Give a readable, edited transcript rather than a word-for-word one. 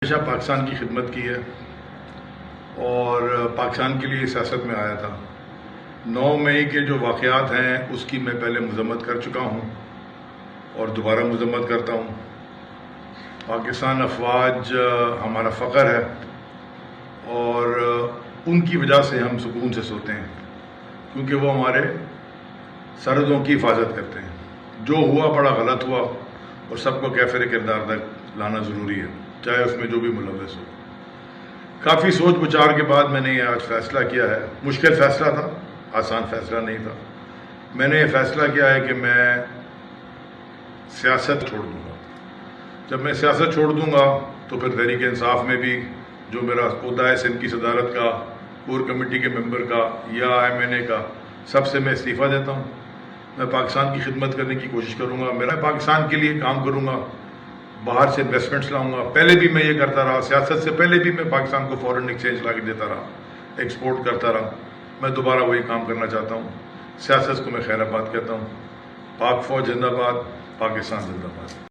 ہمیشہ پاکستان کی خدمت کی ہے اور پاکستان کے لیے سیاست میں آیا تھا۔ 9 مئی کے جو واقعات ہیں اس کی میں پہلے مذمت کر چکا ہوں اور دوبارہ مذمت کرتا ہوں۔ پاکستان افواج ہمارا فخر ہے اور ان کی وجہ سے ہم سکون سے سوتے ہیں، کیونکہ وہ ہمارے سرحدوں کی حفاظت کرتے ہیں۔ جو ہوا بڑا غلط ہوا اور سب کو کیفر کردار تک لانا ضروری ہے، چاہے اس میں جو بھی ملوث ہو۔ کافی سوچ بچار کے بعد میں نے یہ آج فیصلہ کیا ہے۔ مشکل فیصلہ تھا، آسان فیصلہ نہیں تھا۔ میں نے یہ فیصلہ کیا ہے کہ میں سیاست چھوڑ دوں گا۔ جب میں سیاست چھوڑ دوں گا تو پھر تحریک انصاف میں بھی جو میرا عہدہ ہے سندھ کی صدارت کا، کور کمیٹی کے ممبر کا یا MNA کا، سب سے میں استعفیٰ دیتا ہوں۔ میں پاکستان کی خدمت کرنے کی کوشش کروں گا، میں پاکستان کے لیے کام کروں گا، باہر سے انویسٹمنٹس لاؤں گا۔ پہلے بھی میں یہ کرتا رہا، سیاست سے پہلے بھی میں پاکستان کو فورن ایکسچینج لا کے دیتا رہا، ایکسپورٹ کرتا رہا۔ میں دوبارہ وہی کام کرنا چاہتا ہوں۔ سیاست کو میں خیر آباد کہتا ہوں۔ پاک فوج زندہ باد، پاکستان زندہ باد۔